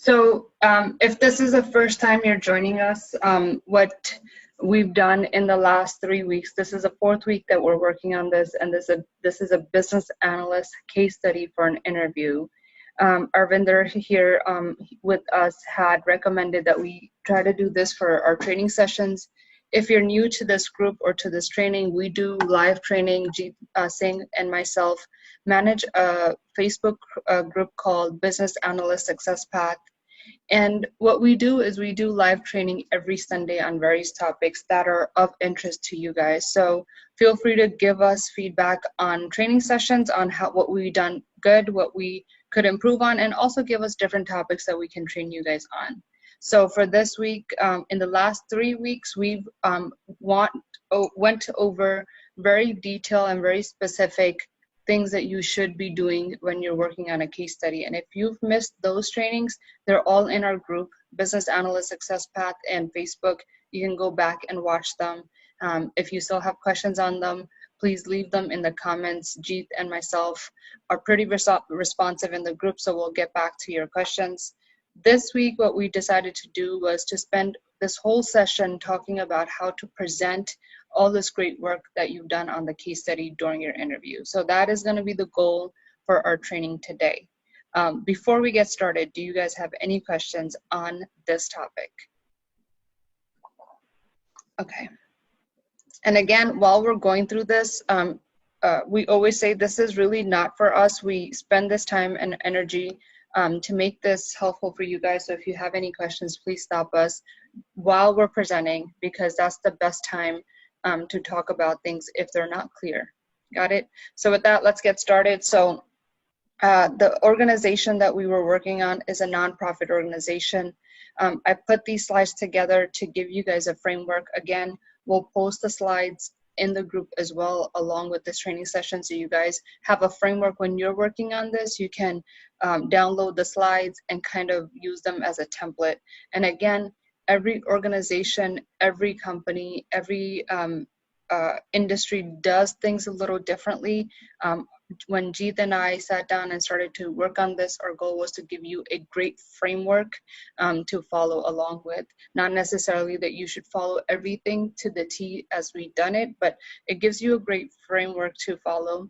If this is the first time you're joining us, what we've done in the last 3 weeks, this is the fourth week that we're working on this, and this is a business analyst case study for an interview. Arvinder here with us had recommended that we try to do this for our training sessions. If you're new to this group or to this training, we do live training. Singh and myself manage a Facebook group called Business Analyst Success Path. And what we do is we do live training every Sunday on various topics that are of interest to you guys. So feel free to give us feedback on training sessions, on what we've done good, what we could improve on, and also give us different topics that we can train you guys on. So for this week, in the last 3 weeks, we've went over very detailed and very specific things that you should be doing when you're working on a case study. And if you've missed those trainings, they're all in our group, Business Analyst Success Path and Facebook. You can go back and watch them. If you still have questions on them, please leave them in the comments. Jeet and myself are pretty responsive in the group, so we'll get back to your questions. This week, what we decided to do was to spend this whole session talking about how to present all this great work that you've done on the case study during your interview. So that is going to be the goal for our training today. Before we get started, do you guys have any questions on this topic? Okay. And again, while we're going through this, we always say this is really not for us. We spend this time and energy to make this helpful for you guys. So if you have any questions, please stop us while we're presenting, because that's the best time to talk about things if they're not clear. Got it? So with that, let's get started. So the organization that we were working on is a nonprofit organization. I put these slides together to give you guys a framework. Again, we'll post the slides in the group as well, along with this training session, so you guys have a framework when you're working on this. You can download the slides and kind of use them as a template. And again, every organization, every company, every industry does things a little differently. When Jeet and I sat down and started to work on this, our goal was to give you a great framework to follow along with. Not necessarily that you should follow everything to the T as we've done it, but it gives you a great framework to follow.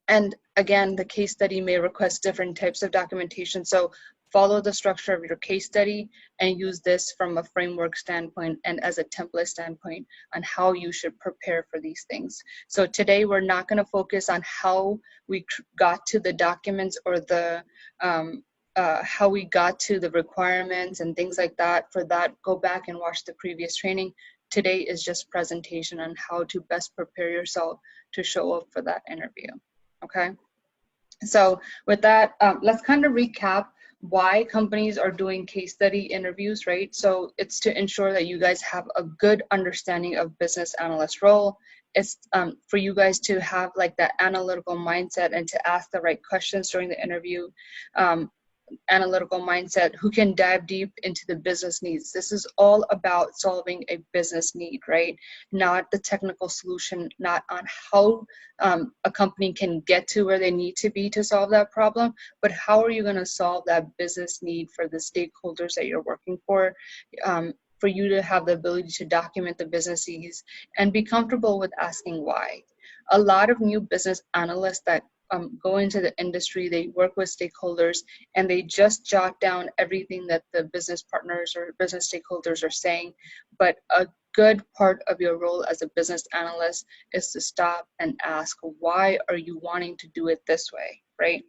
And again, the case study may request different types of documentation. So follow the structure of your case study and use this from a framework standpoint and as a template standpoint on how you should prepare for these things. So today we're not going to focus on how we got to the documents or the how we got to the requirements and things like that. For that, go back and watch the previous training. Today is just presentation on how to best prepare yourself to show up for that interview. Okay. So with that, let's kind of recap why companies are doing case study interviews, right? So it's to ensure that you guys have a good understanding of business analyst role. It's for you guys to have like that analytical mindset and to ask the right questions during the interview. Analytical mindset who can dive deep into the business needs. This is all about solving a business need, right? Not the technical solution, not on how a company can get to where they need to be to solve that problem, but how are you going to solve that business need for the stakeholders that you're working for you to have the ability to document the business needs and be comfortable with asking why. A lot of new business analysts that go into the industry, they work with stakeholders, and they just jot down everything that the business partners or business stakeholders are saying. But a good part of your role as a business analyst is to stop and ask, why are you wanting to do it this way, right?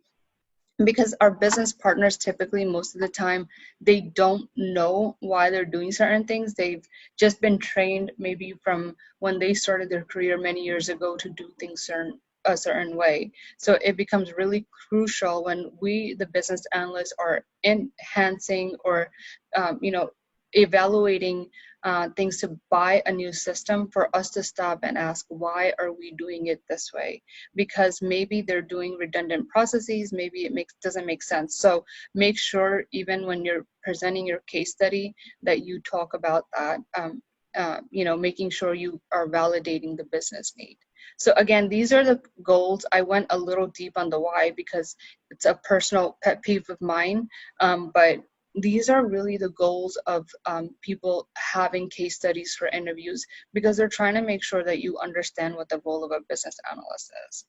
Because our business partners typically, most of the time, they don't know why they're doing certain things. They've just been trained maybe from when they started their career many years ago to do things a certain way. So it becomes really crucial when we, the business analysts, are enhancing or evaluating things to buy a new system, for us to stop and ask, why are we doing it this way? Because maybe they're doing redundant processes, maybe it doesn't make sense. So make sure even when you're presenting your case study that you talk about that, making sure you are validating the business need. So again, these are the goals. I went a little deep on the why because it's a personal pet peeve of mine, but these are really the goals of people having case studies for interviews, because they're trying to make sure that you understand what the role of a business analyst is.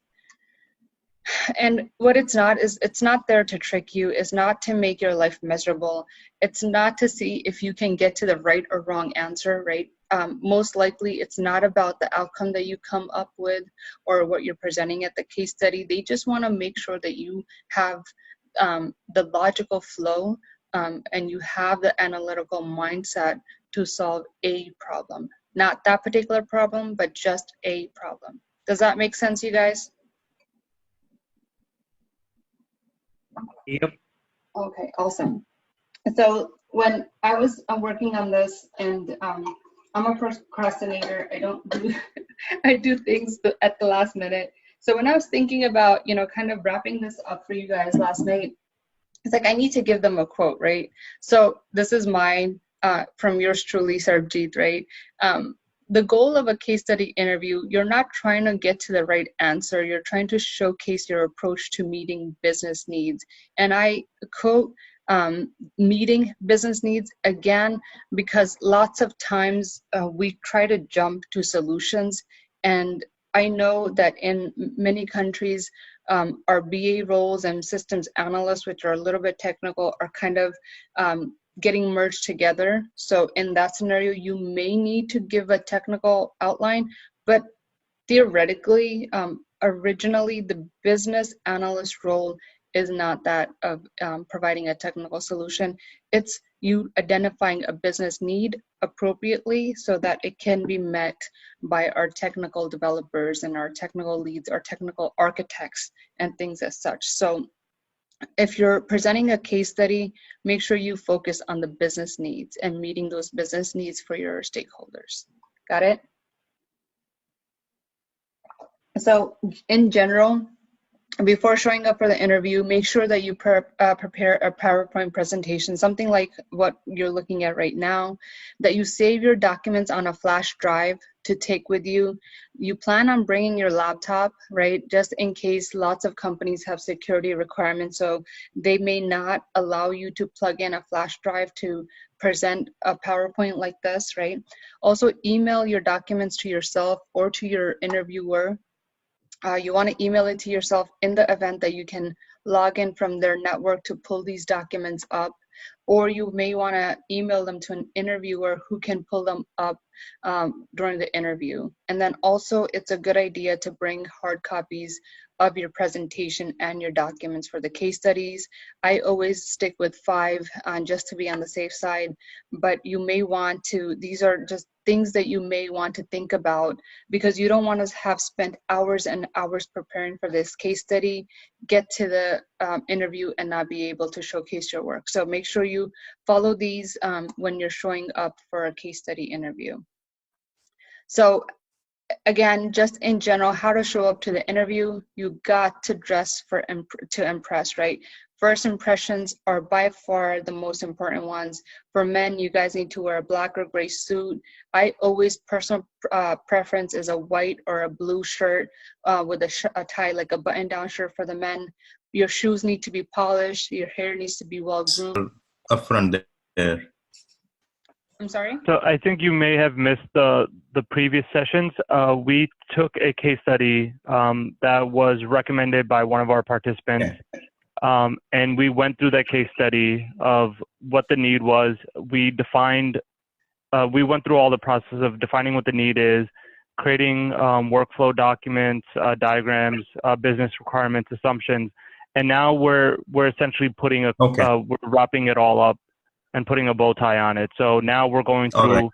And what it's not is, it's not there to trick you. It's not to make your life miserable. It's not to see if you can get to the right or wrong answer, right? Most likely it's not about the outcome that you come up with or what you're presenting at the case study. They just want to make sure that you have the logical flow and you have the analytical mindset to solve a problem. Not that particular problem, but just a problem. Does that make sense, you guys? Yep. Okay, awesome. So when I was working on this, and I'm a procrastinator, I don't do, I do things at the last minute. So when I was thinking about, kind of wrapping this up for you guys last night, it's like I need to give them a quote, right? So this is mine from yours truly, Sarabjit, right? The goal of a case study interview, you're not trying to get to the right answer. You're trying to showcase your approach to meeting business needs. And I quote, meeting business needs, again, because lots of times we try to jump to solutions. And I know that in many countries, our BA roles and systems analysts, which are a little bit technical, are kind of getting merged together. So in that scenario, you may need to give a technical outline, but theoretically, originally the business analyst role is not that of providing a technical solution. It's you identifying a business need appropriately so that it can be met by our technical developers and our technical leads, our technical architects, and things as such. So if you're presenting a case study, make sure you focus on the business needs and meeting those business needs for your stakeholders. Got it? So in general, before showing up for the interview, make sure that you prepare a PowerPoint presentation, something like what you're looking at right now, that you save your documents on a flash drive to take with you. You plan on bringing your laptop, right, just in case. Lots of companies have security requirements, so they may not allow you to plug in a flash drive to present a PowerPoint like this, right? Also, email your documents to yourself or to your interviewer. You want to email it to yourself in the event that you can log in from their network to pull these documents up, or you may want to email them to an interviewer who can pull them up during the interview. And then also, it's a good idea to bring hard copies of your presentation and your documents for the case studies. I always stick with 5 just to be on the safe side, but you may want to, these are just things that you may want to think about, because you don't want to have spent hours and hours preparing for this case study, get to the interview and not be able to showcase your work. So make sure you follow these when you're showing up for a case study interview. So again, just in general, how to show up to the interview, you got to dress to impress, right? First impressions are by far the most important ones. For men, you guys need to wear a black or gray suit. I always, personal preference is a white or a blue shirt with a tie, like a button-down shirt for the men. Your shoes need to be polished. Your hair needs to be well-groomed. Up front there. I'm sorry? So I think you may have missed the previous sessions. We took a case study that was recommended by one of our participants. Okay. And we went through that case study of what the need was. We went through all the process of defining what the need is, creating workflow documents, diagrams, business requirements, assumptions. And now we're essentially putting we're wrapping it all up and putting a bow tie on it. So now we're going through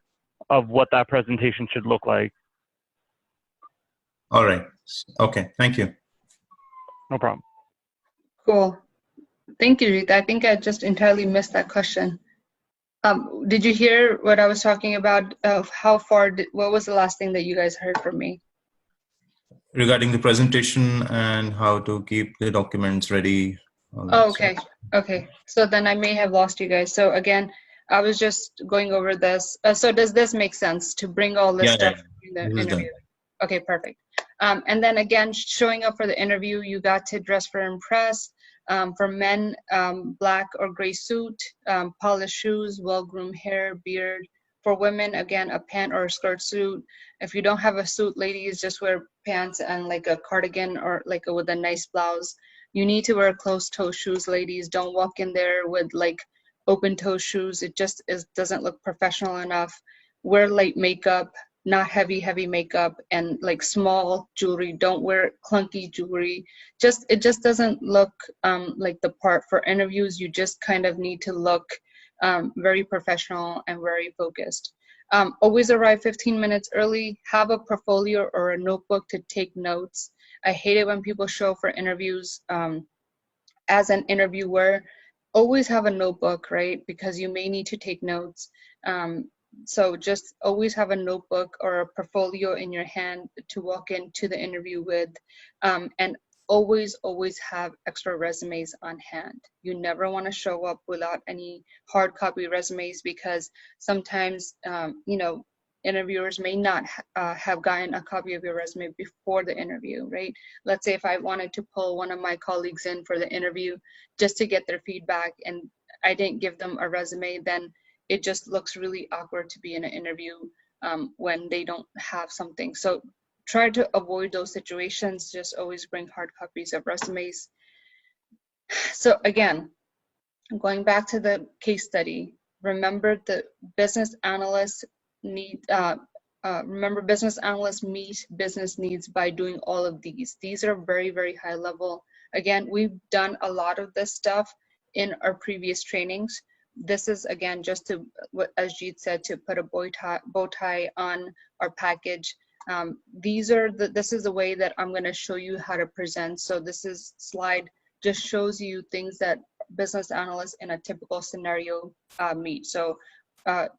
of what that presentation should look like. All right. Okay. Thank you. No problem. Cool. Thank you, Rita. I think I just entirely missed that question. Did you hear what I was talking about? How far, what was the last thing that you guys heard from me? Regarding the presentation and how to keep the documents ready. Oh, okay. Okay. So then I may have lost you guys. So again, I was just going over this. So does this make sense to bring all this stuff in the interview? Okay, perfect. And then again, showing up for the interview, you got to dress for impress. For men, black or gray suit, polished shoes, well-groomed hair, beard. For women, again, a pant or a skirt suit. If you don't have a suit, ladies, just wear pants and like a cardigan or like with a nice blouse. You need to wear closed-toe shoes, ladies. Don't walk in there with like open-toe shoes. It just doesn't look professional enough. Wear light makeup, not heavy makeup, and like small jewelry. Don't wear clunky jewelry. It just doesn't look like the part for interviews. You just kind of need to look very professional and very focused. Always arrive 15 minutes early. Have a portfolio or a notebook to take notes. I hate it when people show for interviews. As an interviewer, always have a notebook, right? Because you may need to take notes. So just always have a notebook or a portfolio in your hand to walk into the interview with, and always have extra resumes on hand. You never want to show up without any hard copy resumes, because sometimes, interviewers may not have gotten a copy of your resume before the interview, right? Let's say if I wanted to pull one of my colleagues in for the interview just to get their feedback and I didn't give them a resume, then it just looks really awkward to be in an interview when they don't have something. So try to avoid those situations. Just always bring hard copies of resumes. So again, going back to the case study, remember the business analysts remember business analysts meet business needs by doing all of these. These are very high level. Again, we've done a lot of this stuff in our previous trainings. This is again just to, as Jeet said, to put a bow tie on our package. This is the way that I'm going to show you how to present. So this slide just shows you things that business analysts in a typical scenario meet. So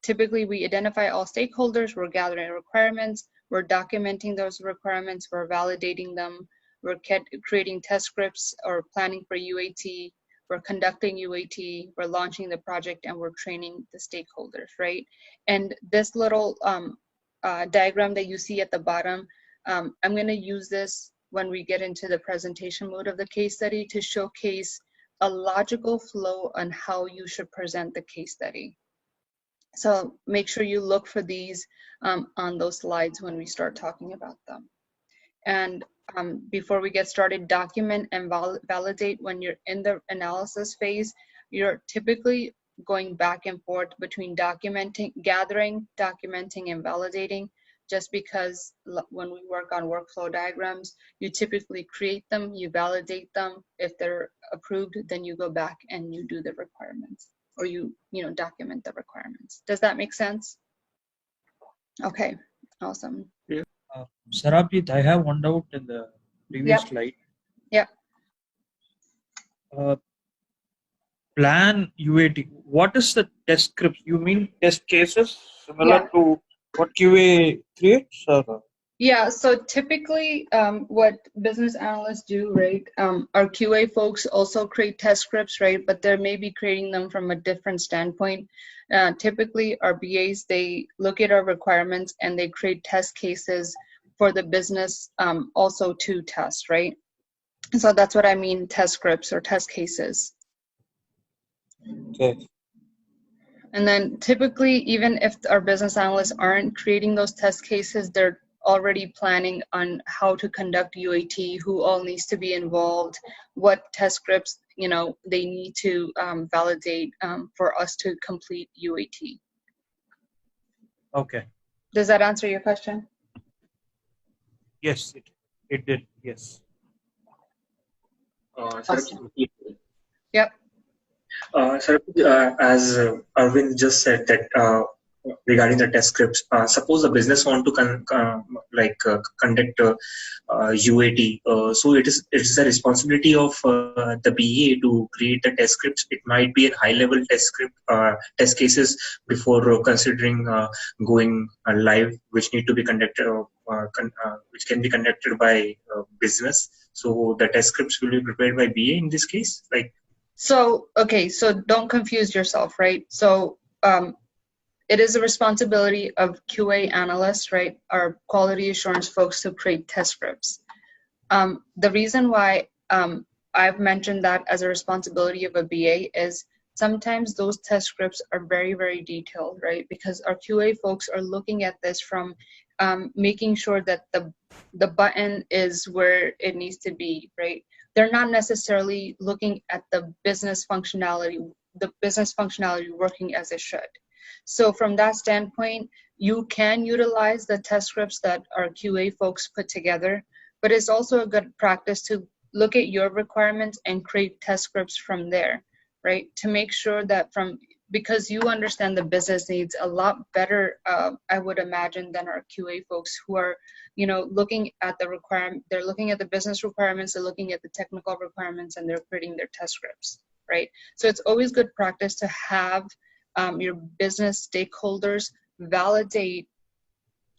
typically we identify all stakeholders, we're gathering requirements, we're documenting those requirements, we're validating them, we're creating test scripts or planning for UAT, we're conducting UAT, we're launching the project, and we're training the stakeholders, right? And this little diagram that you see at the bottom, I'm going to use this when we get into the presentation mode of the case study to showcase a logical flow on how you should present the case study. So make sure you look for these on those slides when we start talking about them. And before we get started, document and validate. When you're in the analysis phase, you're typically going back and forth between gathering, documenting, and validating, just because when we work on workflow diagrams, you typically create them, you validate them. If they're approved, then you go back and you do the requirements, or you document the requirements. Does that make sense? Okay, awesome. Yeah. Sarabjit, I have one doubt in the previous slide. Yeah. Plan UAT. What is the test scripts? You mean test cases similar to what QA creates? Or? Yeah, so typically what business analysts do, right, our QA folks also create test scripts, right, but they're maybe creating them from a different standpoint. Typically our BAs, they look at our requirements and they create test cases for the business also to test, right? So that's what I mean, test scripts or test cases. Okay. And then typically, even if our business analysts aren't creating those test cases, they're already planning on how to conduct UAT, who all needs to be involved, what test scripts they need to validate for us to complete UAT. Okay. Does that answer your question? Yes, it did. Yes. Awesome. Yep. Sir, as Arvind just said that regarding the test scripts, suppose the business want to conduct UAT, so it's the responsibility of the BA to create the test scripts. It might be a high level test script, test cases before considering going live, which need to be conducted, which can be conducted by business. So the test scripts will be prepared by BA in this case, like. So, okay, so don't confuse yourself, right? So it is a responsibility of QA analysts, right, our quality assurance folks, to create test scripts. The reason why I've mentioned that as a responsibility of a BA is sometimes those test scripts are very, very detailed, right? Because our QA folks are looking at this from making sure that the button is where it needs to be, right? They're not necessarily looking at the business functionality working as it should. So from that standpoint, you can utilize the test scripts that our QA folks put together, but it's also a good practice to look at your requirements and create test scripts from there, right? To make sure that because you understand the business needs a lot better, I would imagine, than our QA folks who are, looking at the requirement. They're looking at the business requirements, they're looking at the technical requirements, and they're creating their test scripts, right? So it's always good practice to have your business stakeholders validate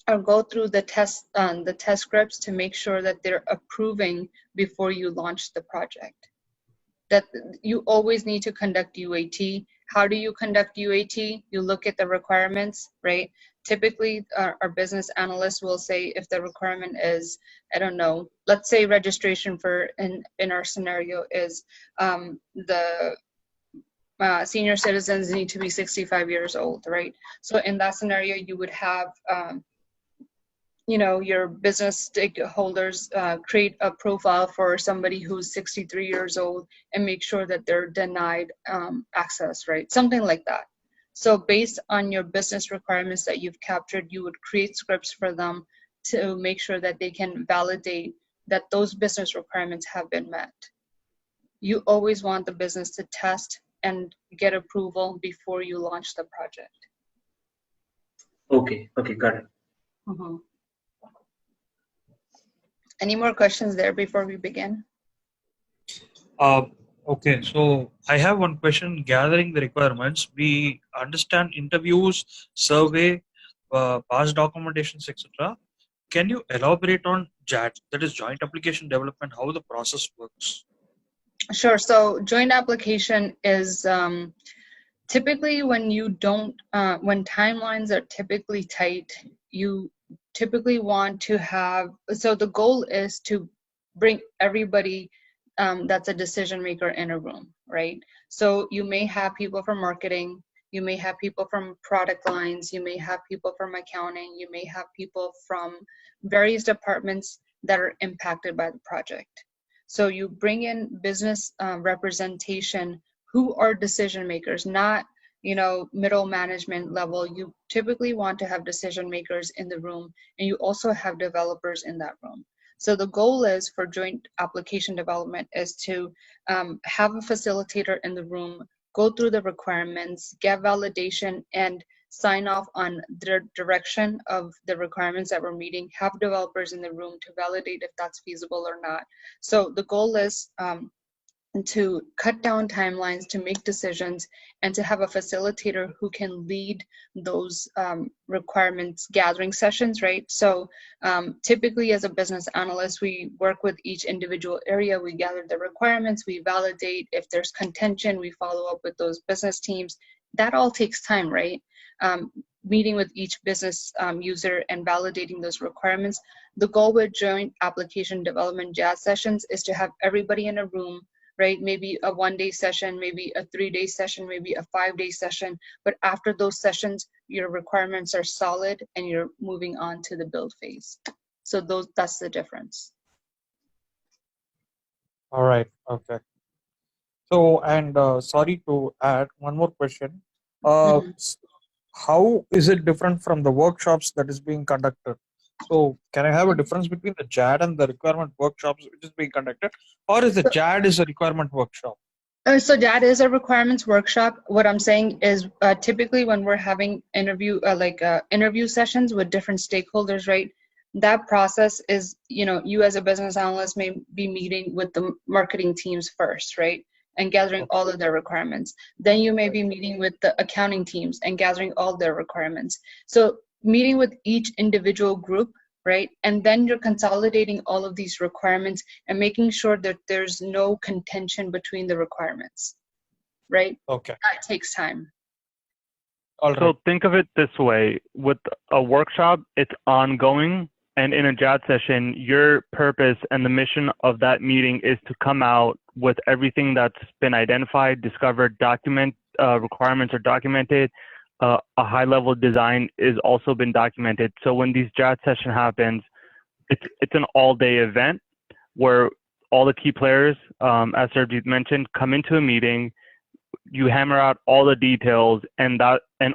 or go through the test scripts to make sure that they're approving before you launch the project. That you always need to conduct UAT. How do you conduct UAT? You look at the requirements, right? Typically, our business analysts will say if the requirement is, I don't know, let's say registration for, in our scenario is the senior citizens need to be 65 years old, right? So in that scenario, you would have your business stakeholders create a profile for somebody who's 63 years old and make sure that they're denied access, right? Something like that. So based on your business requirements that you've captured, you would create scripts for them to make sure that they can validate that those business requirements have been met. You always want the business to test and get approval before you launch the project. Okay, got it. Mm-hmm. Any more questions there before we begin? Okay, so I have one question. Gathering the requirements, we understand interviews, survey, past documentations, etc. Can you elaborate on JAD, that is Joint Application Development, how the process works? Sure. So joint application is typically when you don't, when timelines are typically tight, you typically want to have, so the goal is to bring everybody that's a decision maker in a room, right? So you may have people from marketing, you may have people from product lines, you may have people from accounting, you may have people from various departments that are impacted by the project. So you bring in business representation who are decision makers, not middle management level. You typically want to have decision makers in the room, and you also have developers in that room. So the goal is for joint application development is to have a facilitator in the room, go through the requirements, get validation, and sign off on the direction of the requirements that we're meeting, have developers in the room to validate if that's feasible or not. So the goal is to cut down timelines, to make decisions, and to have a facilitator who can lead those requirements gathering sessions, right? So typically as a business analyst, we work with each individual area, we gather the requirements, we validate. If there's contention, we follow up with those business teams. That all takes time, right? Meeting with each business user and validating those requirements. The goal with joint application development jazz sessions is to have everybody in a room, right? Maybe a 1-day session, maybe a 3-day session, maybe a 5-day session. But after those sessions, your requirements are solid and you're moving on to the build phase. So that's the difference. All right. Okay. So, and sorry to add one more question. How is it different from the workshops that is being conducted? So can I have a difference between the JAD and the requirement workshops which is being conducted, or is the JAD is a requirement workshop? So that is a requirements workshop. What I'm saying is typically when we're having interview sessions with different stakeholders, right? That process is, you as a business analyst may be meeting with the marketing teams first, right? And gathering all of their requirements. Then you may be meeting with the accounting teams and gathering all their requirements. So meeting with each individual group, right? And then you're consolidating all of these requirements and making sure that there's no contention between the requirements, right? Okay. That takes time. All right. So think of it this way: with a workshop, it's ongoing. And in a JAT session, your purpose and the mission of that meeting is to come out with everything that's been identified, discovered, requirements are documented. A high-level design is also been documented. So when these JAT session happens, it's an all-day event where all the key players, as Sarabjit mentioned, come into a meeting. You hammer out all the details, and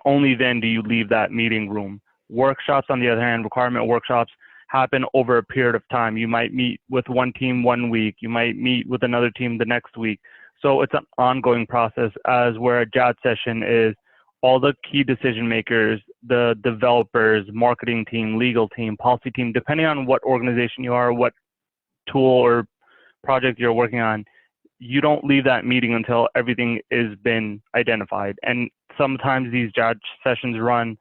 only then do you leave that meeting room. Workshops, on the other hand, requirement workshops happen over a period of time. You might meet with one team one week, you might meet with another team the next week. So it's an ongoing process, as where a JAT session is all the key decision makers, the developers, marketing team, legal team, policy team, depending on what organization you are, what tool or project you're working on, you don't leave that meeting until everything has been identified. And sometimes these JAT sessions run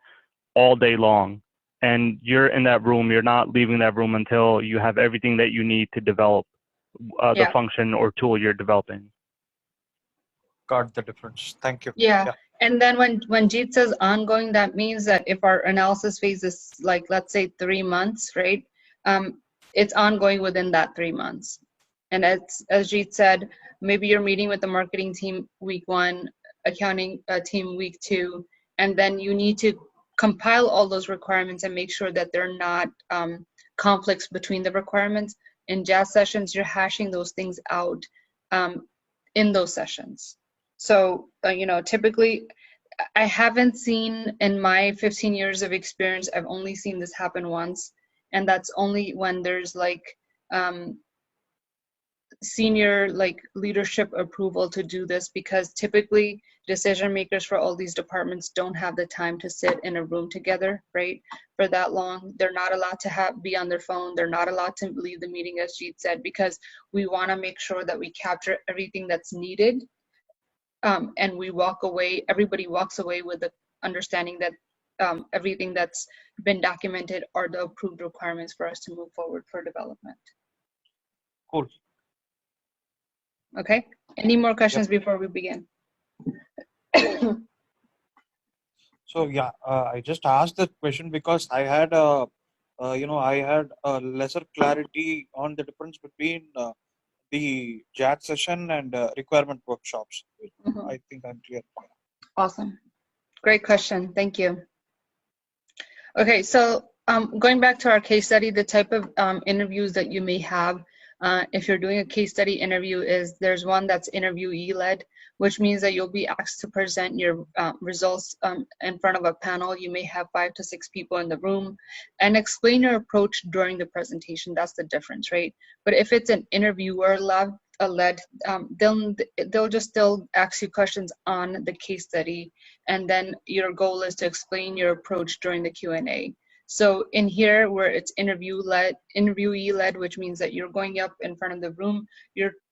all day long. And you're in that room, you're not leaving that room until you have everything that you need to develop the function or tool you're developing. Got the difference. Thank you. Yeah. And then when Jeet says ongoing, that means that if our analysis phase is like, let's say 3 months, right? It's ongoing within that 3 months. And as Jeet said, maybe you're meeting with the marketing team week 1, accounting team week 2, and then you need to compile all those requirements and make sure that they're not conflicts between the requirements. In JAT sessions, you're hashing those things out in those sessions. So, typically, I haven't seen in my 15 years of experience, I've only seen this happen once. And that's only when there's like senior leadership approval to do this, because typically decision makers for all these departments don't have the time to sit in a room together, right, for that long. They're not allowed to be on their phone. They're not allowed to leave the meeting, as Jeet said, because we want to make sure that we capture everything that's needed, and everybody walks away with the understanding that everything that's been documented are the approved requirements for us to move forward for development. Cool. Okay, any more questions before we begin? So yeah, I just asked that question because I had a lesser clarity on the difference between the JAT session and requirement workshops. I think I'm clear. Awesome, great question, thank you. Okay, so going back to our case study, the type of interviews that you may have if you're doing a case study interview there's one that's interviewee-led, which means that you'll be asked to present your results in front of a panel. You may have 5 to 6 people in the room and explain your approach during the presentation. That's the difference, right? But if it's an interviewer-led, they'll just still ask you questions on the case study, and then your goal is to explain your approach during the Q&A. So in here, where it's interviewee-led, which means that you're going up in front of the room,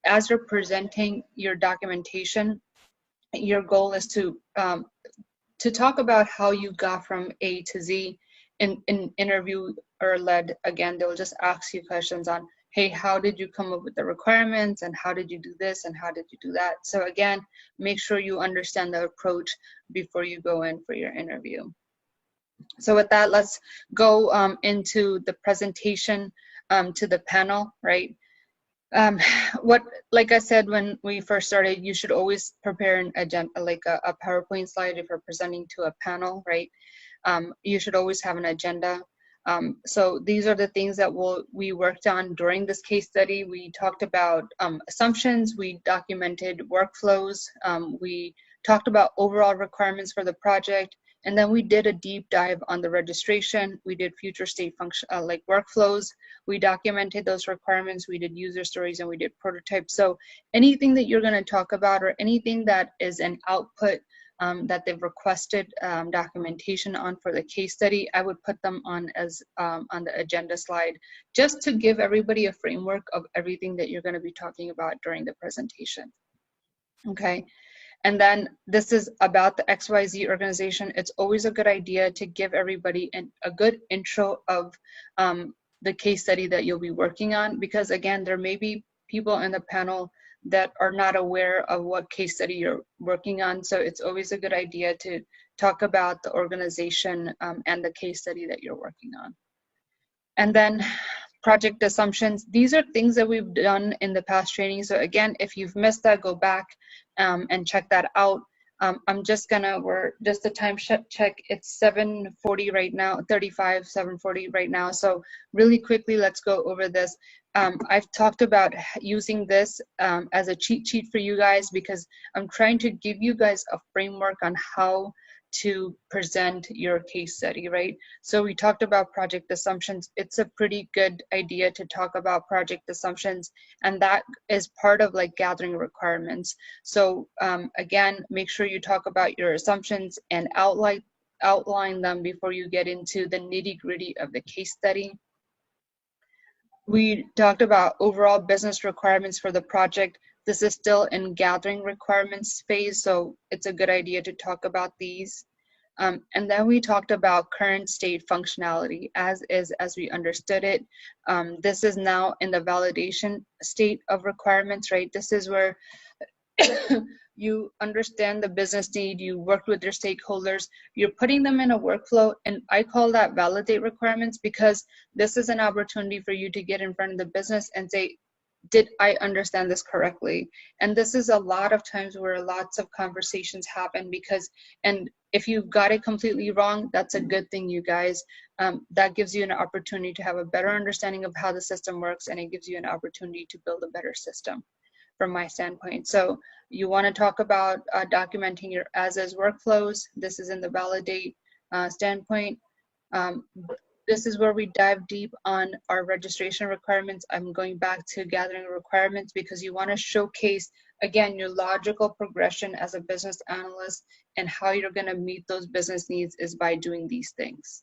as you're presenting your documentation, your goal is to talk about how you got from A to Z. In interviewer-led, again, they'll just ask you questions on, hey, how did you come up with the requirements, and how did you do this, and how did you do that? So again, make sure you understand the approach before you go in for your interview. So with that, let's go into the presentation to the panel, right? Like I said, when we first started, you should always prepare an agenda, like a PowerPoint slide if you're presenting to a panel, right? You should always have an agenda. So these are the things that we worked on during this case study. We talked about assumptions, we documented workflows, we talked about overall requirements for the project, and then we did a deep dive on the registration. We did future state function workflows. We documented those requirements. We did user stories, and we did prototypes. So anything that you're going to talk about, or anything that is an output that they've requested documentation on for the case study, I would put them on as on the agenda slide, just to give everybody a framework of everything that you're going to be talking about during the presentation. Okay. And then this is about the XYZ organization. It's always a good idea to give everybody a good intro of the case study that you'll be working on, because again, there may be people in the panel that are not aware of what case study you're working on. So it's always a good idea to talk about the organization and the case study that you're working on. And then project assumptions. These are things that we've done in the past training. So again, if you've missed that, go back and check that out. I'm just gonna, we're just a time check. It's 7:40 right now, 7:40 right now. So really quickly, let's go over this. I've talked about using this as a cheat sheet for you guys because I'm trying to give you guys a framework on how to present your case study, right? So we talked about project assumptions. It's a pretty good idea to talk about project assumptions, and that is part of like gathering requirements. So again, make sure you talk about your assumptions and outline them before you get into the nitty-gritty of the case study. We talked about overall business requirements for the project. This is still in gathering requirements phase, so it's a good idea to talk about these. And then we talked about current state functionality as is, as we understood it. This is now in the validation state of requirements, right? This is where you understand the business need, you worked with your stakeholders, you're putting them in a workflow, and I call that validate requirements because this is an opportunity for you to get in front of the business and say, did I understand this correctly? And this is a lot of times where lots of conversations happen because, and if you got it completely wrong, that's a good thing, you guys. That gives you an opportunity to have a better understanding of how the system works, and it gives you an opportunity to build a better system from my standpoint. So you want to talk about documenting your as-is workflows. This is in the validate standpoint. This is where we dive deep on our registration requirements. I'm going back to gathering requirements because you want to showcase, again, your logical progression as a business analyst, and how you're going to meet those business needs is by doing these things.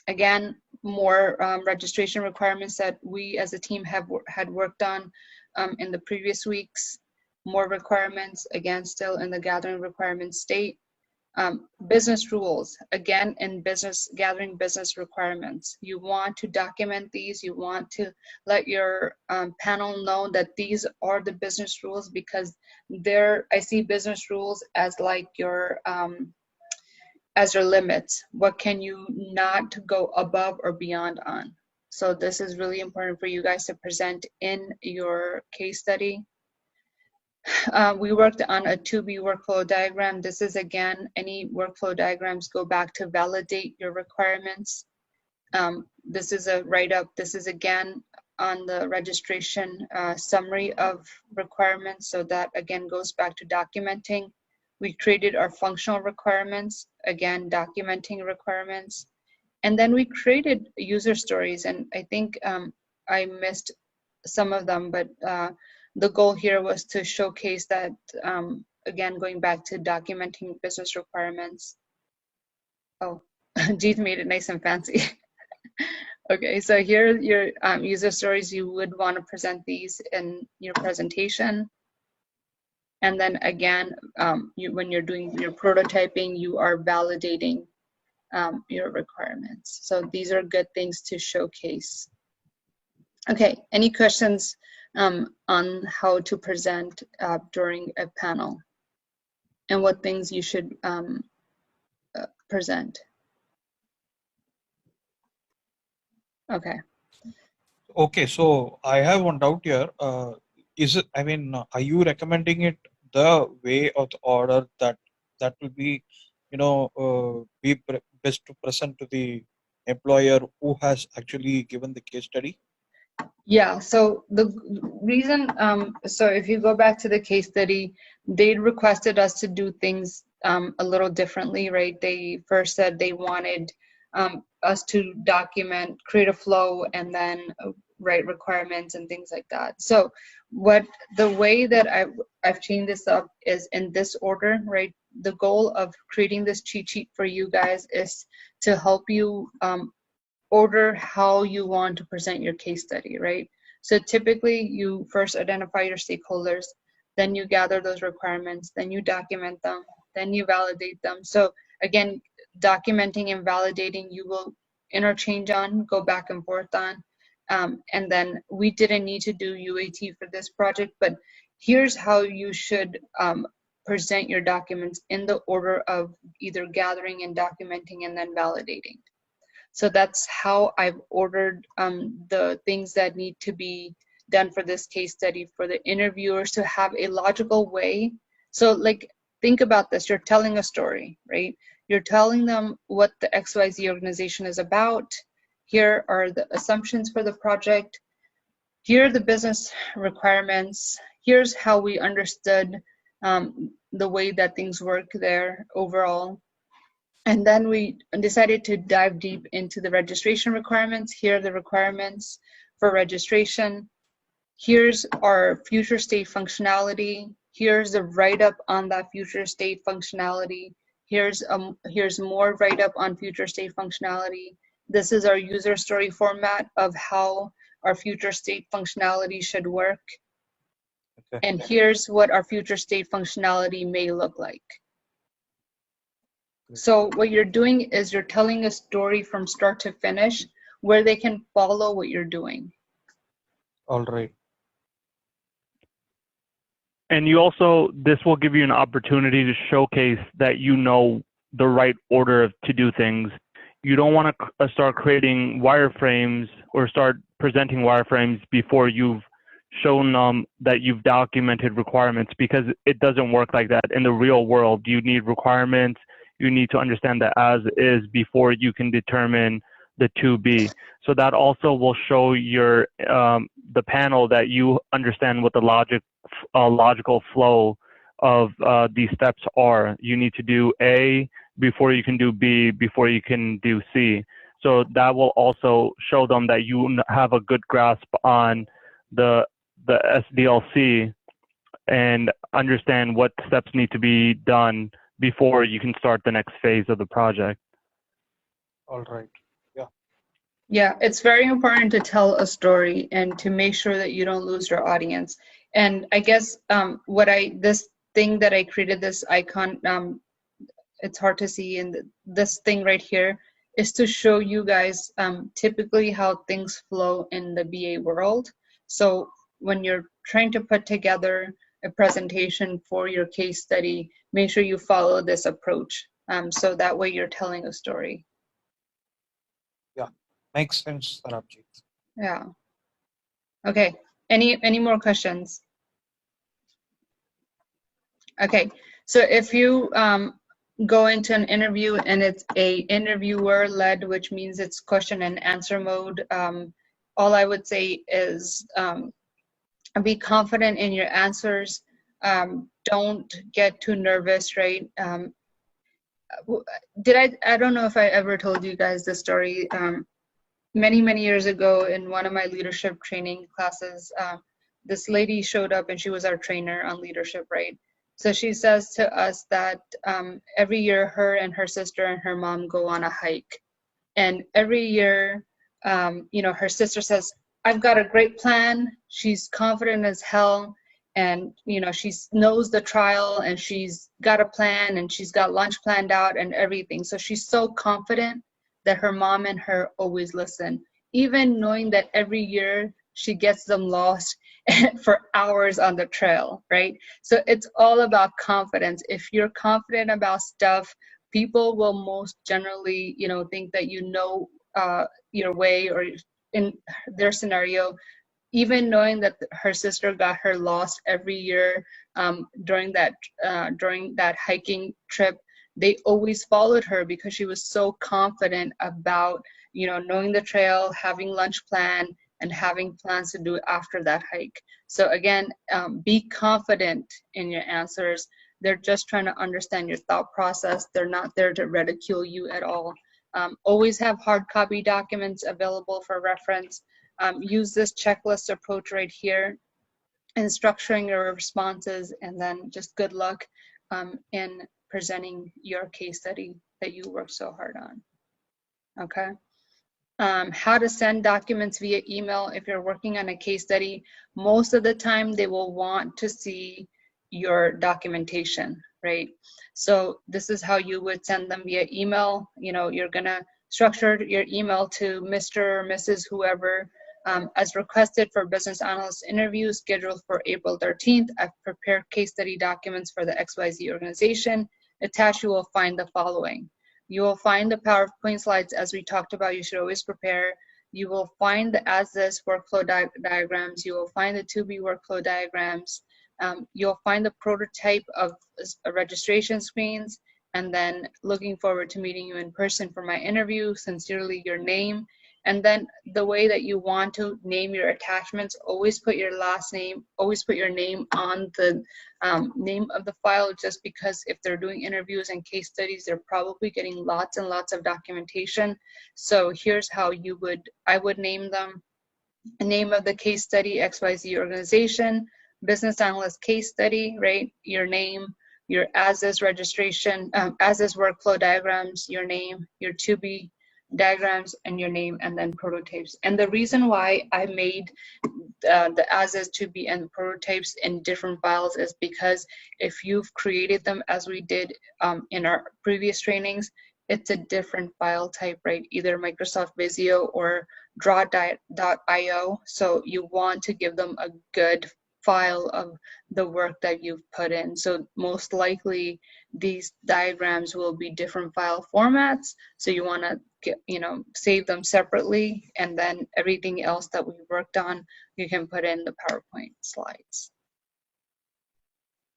Again, more registration requirements that we as a team had worked on in the previous weeks. More requirements, again, still in the gathering requirements state. Business rules, again, in gathering business requirements. You want to document these. You want to let your panel know that these are the business rules, because I see business rules as like your limits. What can you not go above or beyond on? So this is really important for you guys to present in your case study. We worked on a 2B workflow diagram. This is, again, any workflow diagrams go back to validate your requirements. This is a write-up. This is, again, on the registration summary of requirements. So that, again, goes back to documenting. We created our functional requirements, again, documenting requirements. And then we created user stories. And I think I missed some of them, but the goal here was to showcase that, again, going back to documenting business requirements. Oh, Jeet made it nice and fancy. Okay, so here are your user stories. You would want to present these in your presentation. And then again, when you're doing your prototyping, you are validating your requirements. So these are good things to showcase. Okay, any questions on how to present during a panel and what things you should present? Okay. Okay, so I have one doubt here. Are you recommending it the way of the order that will be, best to present to the employer who has actually given the case study? Yeah, so the reason, so if you go back to the case study, they requested us to do things a little differently, right? They first said they wanted us to document, create a flow, and then write requirements and things like that. So the way that I've chained this up is in this order, right? The goal of creating this cheat sheet for you guys is to help you order how you want to present your case study, right? So typically you first identify your stakeholders, then you gather those requirements, then you document them, then you validate them. So again, documenting and validating you will interchange on, go back and forth on. And then we didn't need to do UAT for this project, but here's how you should present your documents in the order of either gathering and documenting and then validating. So that's how I've ordered the things that need to be done for this case study, for the interviewers to have a logical way. So like, think about this, you're telling a story, right? You're telling them what the XYZ organization is about. Here are the assumptions for the project. Here are the business requirements. Here's how we understood the way that things work there overall. And then we decided to dive deep into the registration requirements. Here are the requirements for registration. Here's our future state functionality. Here's the write-up on that future state functionality. Here's more write-up on future state functionality. This is our user story format of how our future state functionality should work. Okay. And here's what our future state functionality may look like. So what you're doing is you're telling a story from start to finish where they can follow what you're doing. All right. And you also, this will give you an opportunity to showcase that you know the right order to do things. You don't want to start creating wireframes or start presenting wireframes before you've shown them that you've documented requirements, because it doesn't work like that. In the real world, you need requirements. You need to understand the as is before you can determine the to be. So that also will show your the panel that you understand what the logical flow of these steps are. You need to do A before you can do B, before you can do C. So that will also show them that you have a good grasp on the SDLC and understand what steps need to be done before you can start the next phase of the project. All right. Yeah, it's very important to tell a story and to make sure that you don't lose your audience. And I guess this thing that I created, this icon, it's hard to see, and this thing right here is to show you guys typically how things flow in the BA world. So when you're trying to put together a presentation for your case study, make sure you follow this approach. So that way you're telling a story. Makes sense, Sarabjit. Yeah. Okay. Any more questions? Okay. So if you go into an interview and it's a interviewer led, which means it's question and answer mode, all I would say is be confident in your answers. Don't get too nervous, right? I don't know if I ever told you guys this story. Many years ago in one of my leadership training classes, this lady showed up and she was our trainer on leadership, right? So she says to us that every year her and her sister and her mom go on a hike. And every year, her sister says, I've got a great plan. She's confident as hell. And, she knows the trial and she's got a plan and she's got lunch planned out and everything. So she's so confident that her mom and her always listen, even knowing that every year she gets them lost for hours on the trail, right? So it's all about confidence. If you're confident about stuff, people will most generally, think that your way, or in their scenario, even knowing that her sister got her lost every year during that hiking trip, they always followed her because she was so confident about, knowing the trail, having lunch plan, and having plans to do after that hike. So again, be confident in your answers. They're just trying to understand your thought process. They're not there to ridicule you at all. Always have hard copy documents available for reference. Use this checklist approach right here in structuring your responses, and then just good luck in presenting your case study that you worked so hard on. Okay. How to send documents via email if you're working on a case study. Most of the time they will want to see your documentation, right? So this is how you would send them via email. You're gonna structure your email to Mr. or Mrs. whoever, as requested for business analyst interview scheduled for April 13th. I've prepared case study documents for the XYZ organization. Attached, you will find the following: You will find the PowerPoint slides as we talked about. You should always prepare. You will find the as-is workflow diagrams. You will find the to-be workflow diagrams. You'll find the prototype of registration screens, and then looking forward to meeting you in person for my interview. Sincerely, your name. And then the way that you want to name your attachments, always put your last name, always put your name on the name of the file, just because if they're doing interviews and case studies, they're probably getting lots and lots of documentation. So here's how I would name them. The name of the case study, XYZ organization, business analyst case study, right? Your name, your as-is registration, as-is workflow diagrams, your name, your to-be diagrams, and your name, and then prototypes. And the reason why I made the as-is, to-be, and prototypes in different files is because if you've created them as we did in our previous trainings, it's a different file type, right? Either Microsoft Visio or draw.io. So you want to give them a good file of the work that you've put in. So most likely these diagrams will be different file formats. So you want to save them separately, and then everything else that we worked on, you can put in the PowerPoint slides.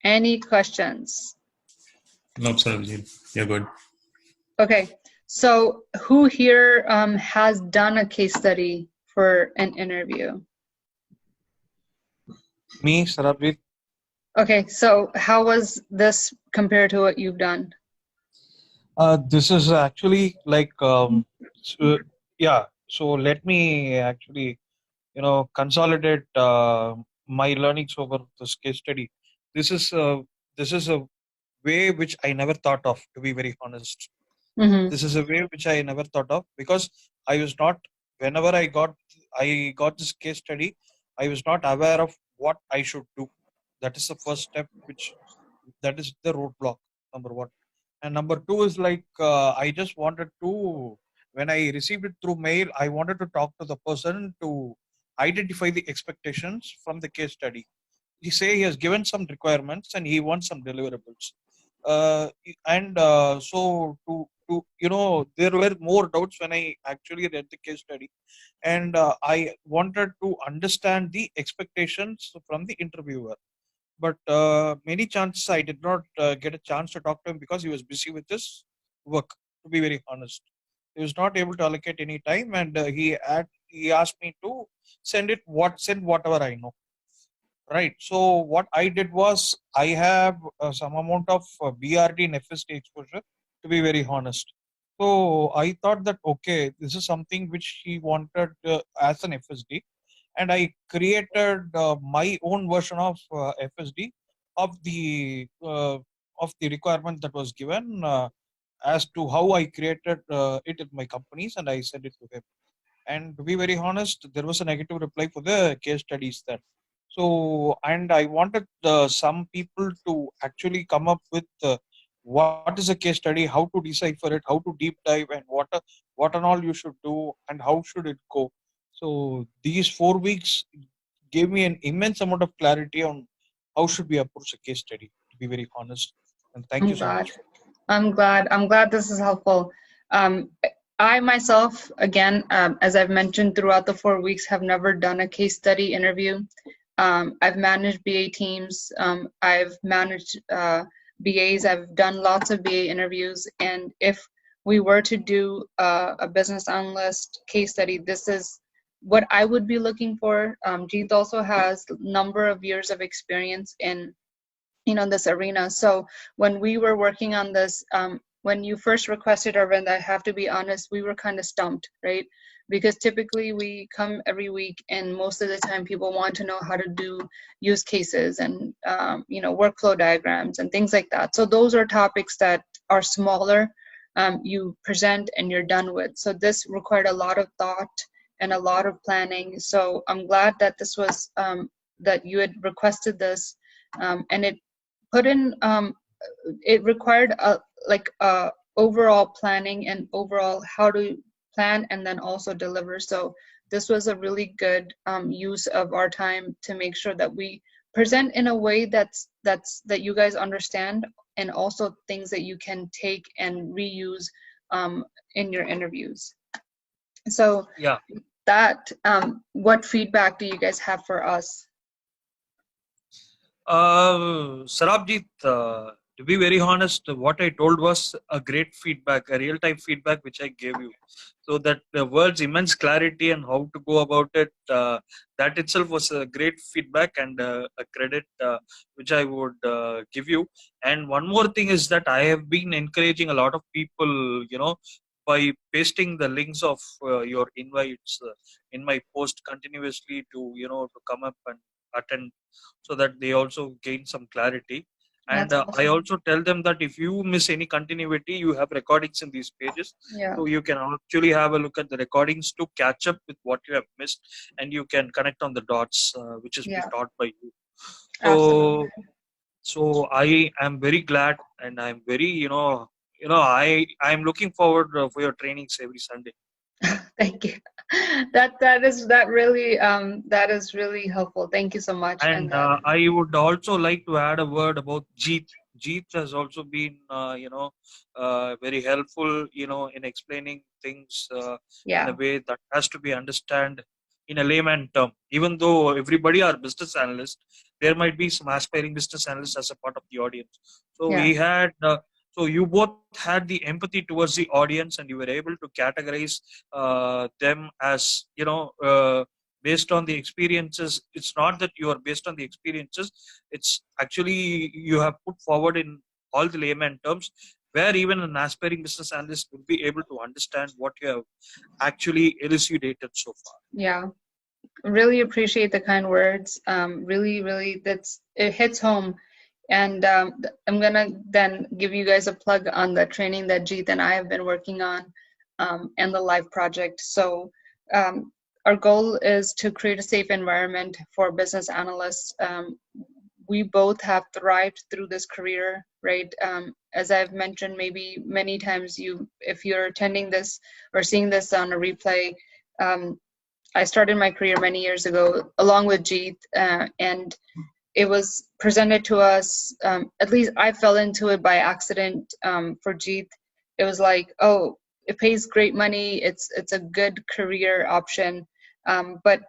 Any questions? No, sir. You're good. Okay, so who here has done a case study for an interview? Me, Sarabjit. Okay, so how was this compared to what you've done? This is actually like, yeah. So let me actually, consolidate my learnings over this case study. This is a way which I never thought of, to be very honest. Mm-hmm. This is a way which I never thought of, because I was not, whenever I got this case study, I was not aware of what I should do. That is the first step, that is the roadblock, number one. And number two is like, I just wanted to, when I received it through mail, I wanted to talk to the person to identify the expectations from the case study. He has given some requirements and he wants some deliverables. So there were more doubts when I actually read the case study, and I wanted to understand the expectations from the interviewer. But many chances I did not get a chance to talk to him because he was busy with his work, to be very honest. He was not able to allocate any time, and he asked me to send whatever I know. Right. So what I did was, I have some amount of BRD and FSD exposure, to be very honest. So I thought that, okay, this is something which he wanted as an FSD, and I created my own version of FSD of the requirement that was given, as to how I created it in my companies, and I sent it to him. And to be very honest, there was a negative reply for the case studies there. So, and I wanted some people to actually come up with what is a case study, how to decipher it, how to deep dive, and what and all you should do, and how should it go. So these 4 weeks gave me an immense amount of clarity on how should we approach a case study, to be very honest. And thank you so much. I'm glad this is helpful. I myself, again, as I've mentioned throughout the 4 weeks, have never done a case study interview. I've managed BA teams. I've managed BAs. I've done lots of BA interviews. And if we were to do a business analyst case study, this is what I would be looking for. Jeet also has a number of years of experience in this arena. So when we were working on this, when you first requested Arvind, I have to be honest, we were kind of stumped, right? Because typically we come every week, and most of the time people want to know how to do use cases and workflow diagrams and things like that. So those are topics that are smaller. You present and you're done with. So this required a lot of thought and a lot of planning. So I'm glad that this was that you had requested this, and it put in it required overall planning and overall how to plan and then also deliver. So this was a really good use of our time to make sure that we present in a way that you guys understand, and also things that you can take and reuse in your interviews. So Yeah. that, what feedback do you guys have for us? Sarabjit, to be very honest, what I told was a great feedback, a real-time feedback which I gave you. So that the words immense clarity and how to go about it, that itself was a great feedback and a credit which I would give you. And one more thing is that I have been encouraging a lot of people, by pasting the links of your invites in my post continuously to come up and attend, so that they also gain some clarity. And That's I awesome. also tell them that if you miss any continuity, you have recordings in these pages. Yeah. So you can actually have a look at the recordings to catch up with what you have missed, and you can connect on the dots, which is being Yeah. taught by you. Absolutely. So I am very glad, and I'm very, I'm looking forward for your trainings every Sunday. Thank you. That is really helpful. Thank you so much. And And I would also like to add a word about Jeet. Jeet has also been, very helpful, in explaining things in a yeah, way that has to be understood in a layman term. Even though everybody are business analysts, there might be some aspiring business analysts as a part of the audience. So yeah, so you both had the empathy towards the audience, and you were able to categorize them as, based on the experiences. It's not that you are based on the experiences, it's actually you have put forward in all the layman terms, where even an aspiring business analyst would be able to understand what you have actually elucidated so far. yeah. Really appreciate the kind words. Really, really, it hits home. And I'm gonna then give you guys a plug on the training that Jeet and I have been working on, and the live project. So our goal is to create a safe environment for business analysts. We both have thrived through this career, right? As I've mentioned maybe many times, if you're attending this or seeing this on a replay, I started my career many years ago along with Jeet, and it was presented to us, at least I fell into it by accident. For Jeet, it was like, oh, it pays great money, it's a good career option, but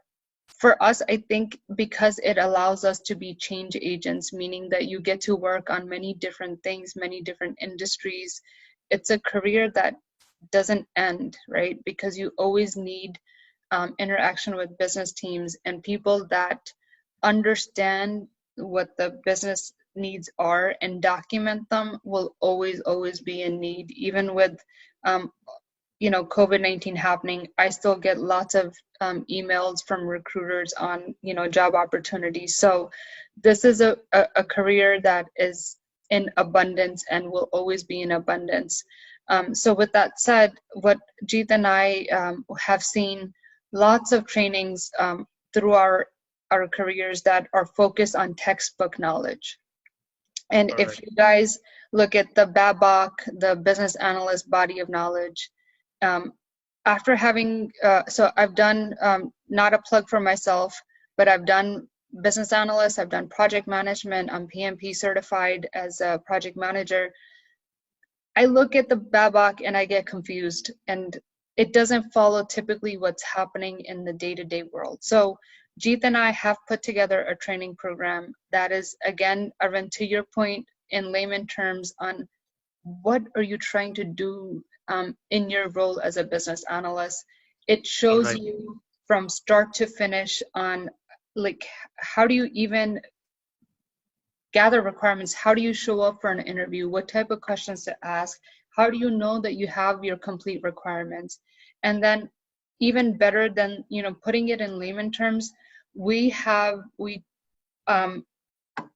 for us, I think because it allows us to be change agents, meaning that you get to work on many different things, many different industries. It's a career that doesn't end, right? Because you always need interaction with business teams and people that understand what the business needs are and document them will always be in need. Even with um, COVID-19 happening, I still get lots of emails from recruiters on job opportunities. So this is a career that is in abundance and will always be in abundance. So with that said, what Jeet and I have seen lots of trainings through our careers that are focused on textbook knowledge. And All if right. you guys look at the BABOK, the Business Analyst Body of Knowledge, after having, so I've done, not a plug for myself, but I've done business analyst, I've done project management, I'm PMP certified as a project manager. I look at the BABOK and I get confused, and it doesn't follow typically what's happening in the day-to-day world. So Jeet and I have put together a training program that is, again, Arvind, to your point, in layman terms on what are you trying to do in your role as a business analyst. It All shows right. you from start to finish on, like, how do you even gather requirements? How do you show up for an interview? What type of questions to ask? How do you know that you have your complete requirements? And then even better than putting it in layman terms, we um,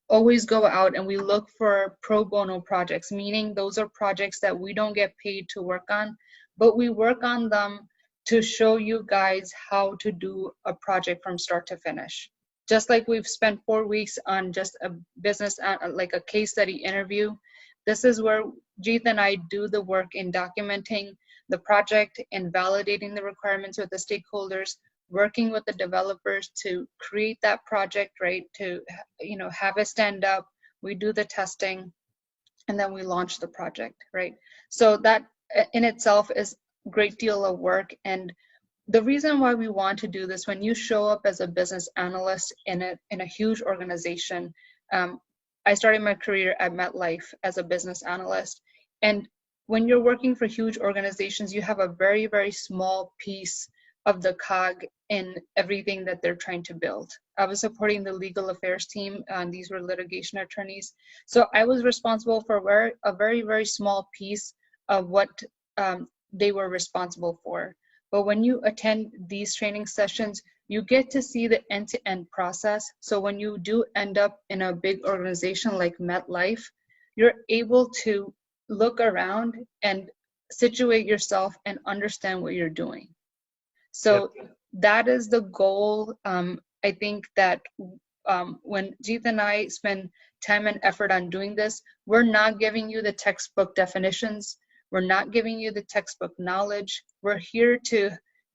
always go out and we look for pro bono projects, meaning those are projects that we don't get paid to work on, but we work on them to show you guys how to do a project from start to finish. Just like we've spent 4 weeks on just a business, like a case study interview, this is where Jeet and I do the work in documenting the project and validating the requirements with the stakeholders, working with the developers to create that project, right? To have it stand up. We do the testing, and then we launch the project, right? So that in itself is a great deal of work. And the reason why we want to do this, when you show up as a business analyst in a huge organization, I started my career at MetLife as a business analyst. And when you're working for huge organizations, you have a very, very small piece of the cog in everything that they're trying to build. I was supporting the legal affairs team, and these were litigation attorneys. So I was responsible for a very, very small piece of what they were responsible for. But when you attend these training sessions, you get to see the end-to-end process. So when you do end up in a big organization like MetLife, you're able to look around and situate yourself and understand what you're doing. So that is the goal. I think that when Jeet and I spend time and effort on doing this, we're not giving you the textbook definitions. We're not giving you the textbook knowledge. We're here to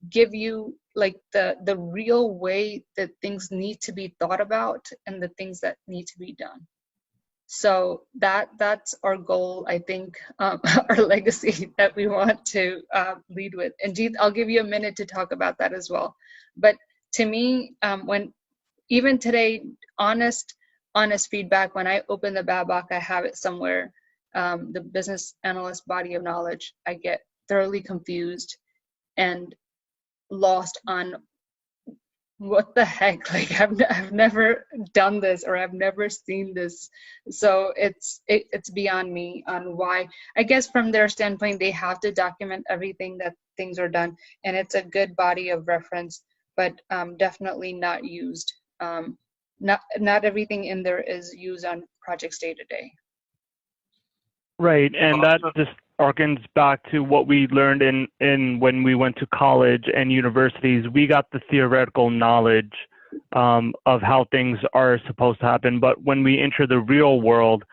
give you like the real way that things need to be thought about and the things that need to be done. So that's our goal, I think, our legacy that we want to lead with. And Jeet, I'll give you a minute to talk about that as well. But to me, when even today, honest feedback, when I open the Babak, I have it somewhere, the business analyst body of knowledge, I get thoroughly confused and lost on what the heck, like I've never done this, or I've never seen this. So it's beyond me on why. I guess from their standpoint, they have to document everything that things are done, and it's a good body of reference, but definitely not used. Not everything in there is used on projects day to day. Right, and that just harkens back to what we learned in when we went to college and universities. We got the theoretical knowledge of how things are supposed to happen, but when we enter the real world,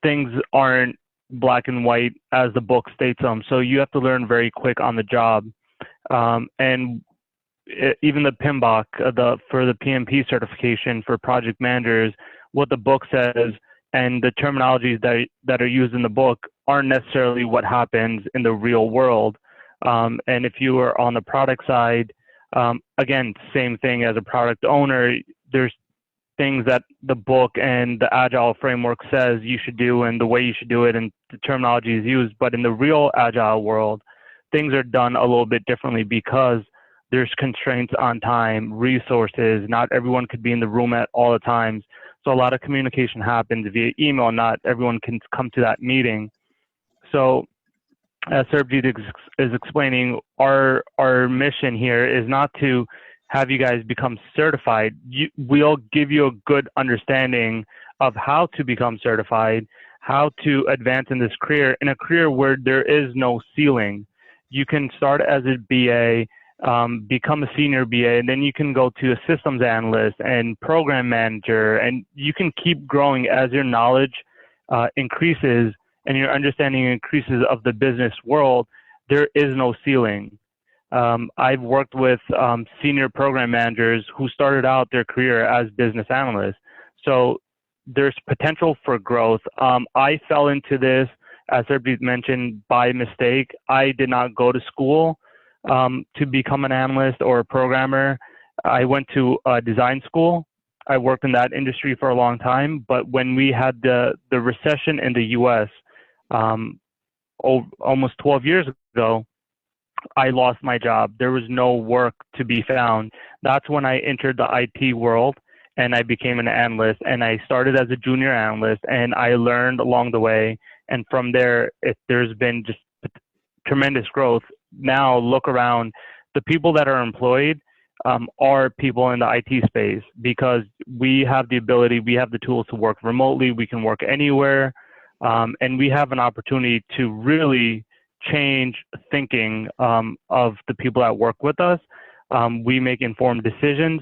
things aren't black and white as the book states them. So you have to learn very quick on the job. And even the PMBOK, for the PMP certification for project managers, what the book says and the terminologies that are used in the book aren't necessarily what happens in the real world. And if you are on the product side, again, same thing as a product owner, there's things that the book and the Agile framework says you should do and the way you should do it and the terminology is used. But in the real Agile world, things are done a little bit differently because there's constraints on time, resources. Not everyone could be in the room at all the times. So a lot of communication happens via email. Not everyone can come to that meeting. So as Sarbjeet is explaining, our mission here is not to have you guys become certified. We'll give you a good understanding of how to become certified, how to advance in this career, in a career where there is no ceiling. You can start as a BA, become a senior BA, and then you can go to a systems analyst and program manager, and you can keep growing as your knowledge increases and your understanding increases of the business world. There is no ceiling. I've worked with senior program managers who started out their career as business analysts. So there's potential for growth. I fell into this, as Sarbjeet mentioned, by mistake. I did not go to school to become an analyst or a programmer. I went to a design school. I worked in that industry for a long time, but when we had the recession in the US almost 12 years ago, I lost my job. There was no work to be found. That's when I entered the IT world and I became an analyst, and I started as a junior analyst and I learned along the way. And from there, there's been just tremendous growth. Now look around, the people that are employed are people in the IT space because we have the ability, we have the tools to work remotely, we can work anywhere, and we have an opportunity to really change thinking of the people that work with us. We make informed decisions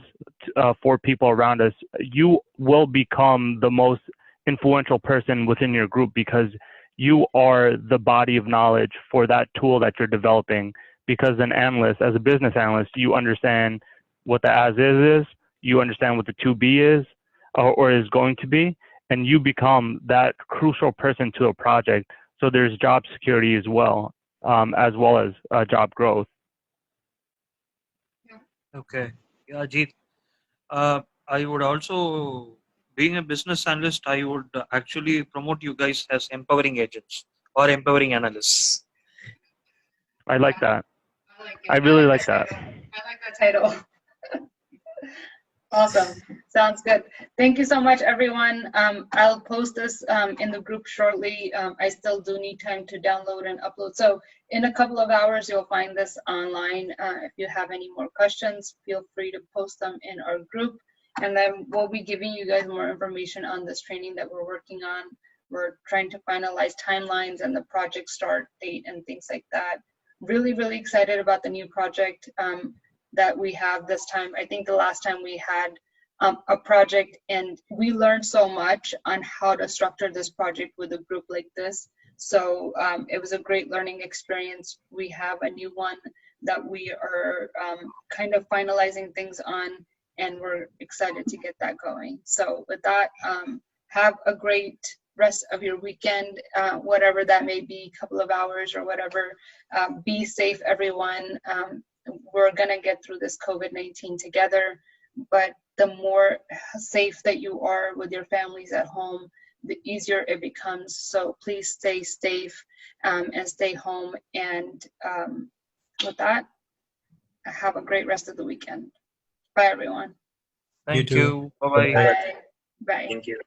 for people around us. You will become the most influential person within your group because you are the body of knowledge for that tool that you're developing. Because an analyst, as a business analyst, you understand what the as is, you understand what the to be is or is going to be, and you become that crucial person to a project. So there's job security as well. as well as job growth. Okay. Yeah, Jeet. I would also, being a business analyst, I would actually promote you guys as empowering agents or empowering analysts. I like that. I like it. I really like that. I like that title. Awesome. Sounds good. Thank you so much, everyone. I'll post this in the group shortly. I still do need time to download and upload. So in a couple of hours, you'll find this online. If you have any more questions, feel free to post them in our group. And then we'll be giving you guys more information on this training that we're working on. We're trying to finalize timelines and the project start date and things like that. Really, really excited about the new project that we have this time. I think the last time we had a project and we learned so much on how to structure this project with a group like this. So it was a great learning experience. We have a new one that we are kind of finalizing things on, and we're excited to get that going. So with that, have a great rest of your weekend, whatever that may be, couple of hours or whatever. Be safe, everyone. We're going to get through this COVID-19 together, but the more safe that you are with your families at home, the easier it becomes. So please stay safe and stay home. And with that, have a great rest of the weekend. Bye, everyone. Thank too. you. Bye-bye. Bye. Bye. Thank you.